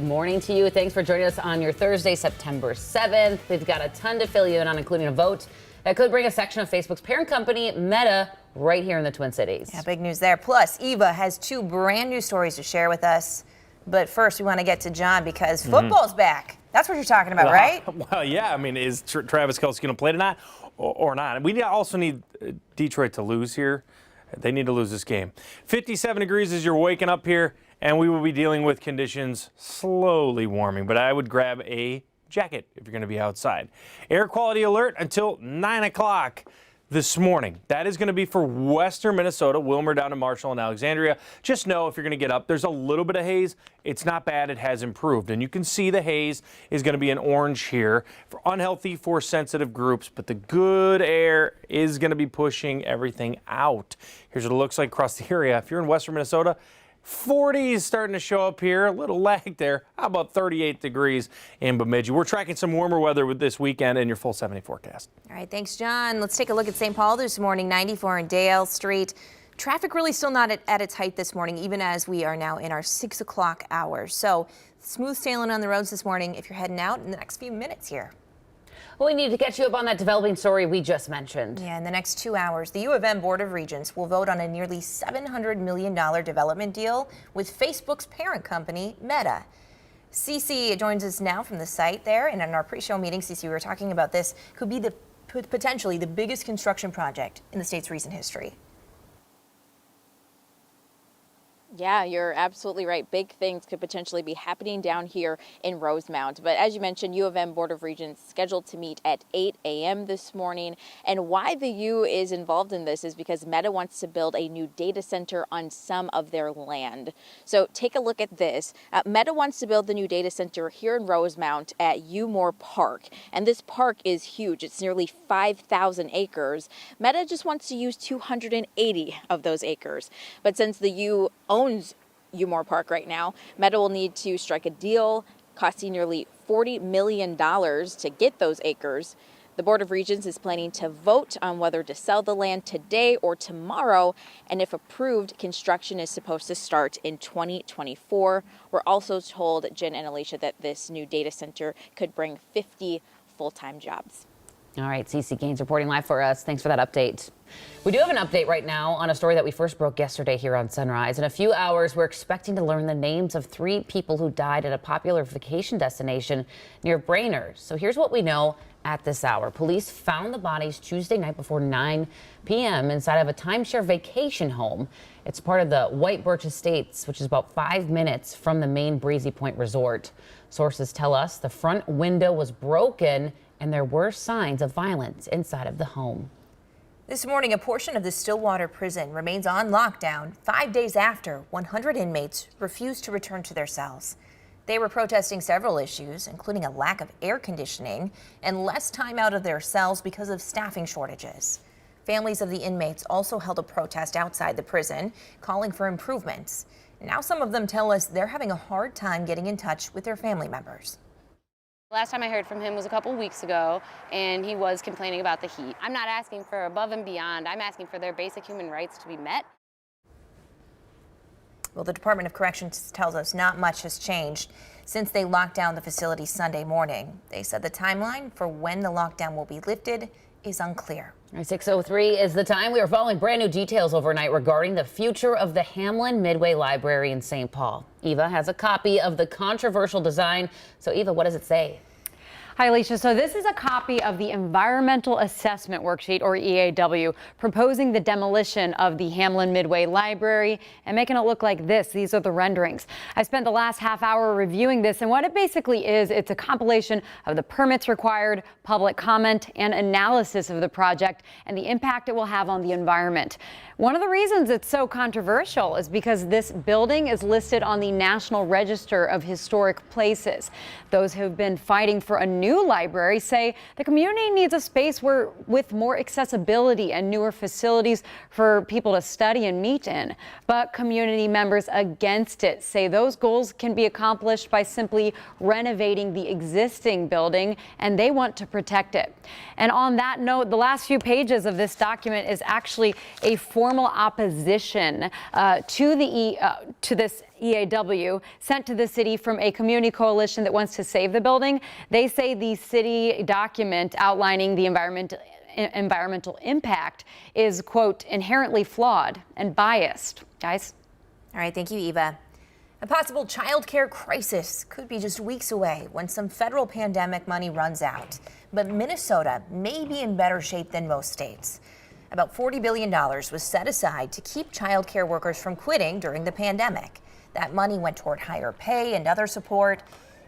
Good morning to you. Thanks for joining us on your Thursday, September 7th. We've got a ton to fill you in on, including a vote that could bring a section of Facebook's parent company, Meta, right here in the Twin Cities. Yeah, big news there. Plus, Eva has two brand new stories to share with us. But first, we want to get to John because football's back. That's what you're talking about, right? Well, yeah. I mean, is Travis Kelce going to play tonight or not? We also need Detroit to lose here. They need to lose this game. 57 degrees as you're waking up here, and we will be dealing with conditions slowly warming. But I would grab a jacket if you're going to be outside. Air quality alert until 9 o'clock this morning. That is going to be for western Minnesota, Wilmer down to Marshall and Alexandria. Just know if you're going to get up, there's a little bit of haze. It's not bad. It has improved. And you can see the haze is going to be an orange here for unhealthy for sensitive groups. But the good air is going to be pushing everything out. Here's what it looks like across the area. If you're in western Minnesota, 40 is starting to show up here. A little lag there. How about 38 degrees in Bemidji? We're tracking some warmer weather with this weekend and your full 70 forecast. All right, thanks, John. Let's take a look at St. Paul this morning, 94 in Dale Street. Traffic really still not at its height this morning, even as we are now in our 6 o'clock hour. So smooth sailing on the roads this morning if you're heading out in the next few minutes here. Well, we need to catch you up on that developing story we just mentioned. Yeah, in the next 2 hours, the U of M Board of Regents will vote on a nearly $700 million development deal with Facebook's parent company, Meta. Cece joins us now from the site there, and in our pre-show meeting, Cece, we were talking about this could be potentially the biggest construction project in the state's recent history. Yeah, you're absolutely right. Big things could potentially be happening down here in Rosemount. But as you mentioned, U of M Board of Regents scheduled to meet at 8 a.m. this morning. And why the U is involved in this is because Meta wants to build a new data center on some of their land. So take a look at this. Meta wants to build the new data center here in Rosemount at U-Moore Park. And this park is huge. It's nearly 5,000 acres. Meta just wants to use 280 of those acres. But since the U owns U-Moore Park right now, Meta will need to strike a deal costing nearly $40 million to get those acres. The Board of Regents is planning to vote on whether to sell the land today or tomorrow, and if approved, construction is supposed to start in 2024. We're also told, Jen and Alicia, that this new data center could bring 50 full-time jobs. All right, Cece Gaines reporting live for us. Thanks for that update. We do have an update right now on a story that we first broke yesterday here on Sunrise. In a few hours, we're expecting to learn the names of 3 people who died at a popular vacation destination near Brainerd. So here's what we know at this hour. Police found the bodies Tuesday night before 9 p.m. inside of a timeshare vacation home. It's part of the White Birch Estates, which is about 5 minutes from the main Breezy Point Resort. Sources tell us the front window was broken and there were signs of violence inside of the home. This morning, a portion of the Stillwater prison remains on lockdown 5 days after 100 inmates refused to return to their cells. They were protesting several issues, including a lack of air conditioning and less time out of their cells because of staffing shortages. Families of the inmates also held a protest outside the prison, calling for improvements. Now some of them tell us they're having a hard time getting in touch with their family members. Last time I heard from him was a couple weeks ago, and he was complaining about the heat. I'm not asking for above and beyond. I'm asking for their basic human rights to be met. Well, the Department of Corrections tells us not much has changed since they locked down the facility Sunday morning. They said the timeline for when the lockdown will be lifted is unclear. 6:03 is the time. We are following brand new details overnight regarding the future of the Hamlin Midway Library in St. Paul. Eva has a copy of the controversial design. So Eva, what does it say? Hi, Alicia. So this is a copy of the Environmental Assessment Worksheet, or EAW, proposing the demolition of the Hamlin Midway Library and making it look like this. These are the renderings. I spent the last half hour reviewing this, and what it basically is, it's a compilation of the permits required, public comment, and analysis of the project and the impact it will have on the environment. One of the reasons it's so controversial is because this building is listed on the National Register of Historic Places. Those who've been fighting for a new library say the community needs a space with more accessibility and newer facilities for people to study and meet in. But community members against it say those goals can be accomplished by simply renovating the existing building, and they want to protect it. And on that note, the last few pages of this document is actually a formal opposition to this EAW sent to the city from a community coalition that wants to save the building. They say the city document outlining the environmental impact is, quote, inherently flawed and biased. Guys? All right, thank you, Eva. A possible childcare crisis could be just weeks away when some federal pandemic money runs out. But Minnesota may be in better shape than most states. About $40 billion was set aside to keep childcare workers from quitting during the pandemic. That money went toward higher pay and other support.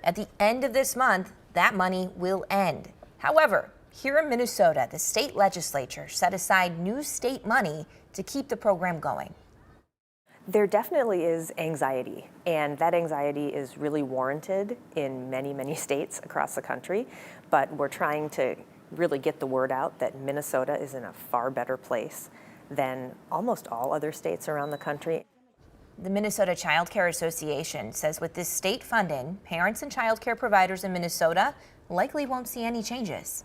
At the end of this month, that money will end. However, here in Minnesota, the state legislature set aside new state money to keep the program going. There definitely is anxiety, and that anxiety is really warranted in many, many states across the country. But we're trying to really get the word out that Minnesota is in a far better place than almost all other states around the country. The Minnesota Child Care Association says with this state funding, parents and child care providers in Minnesota likely won't see any changes.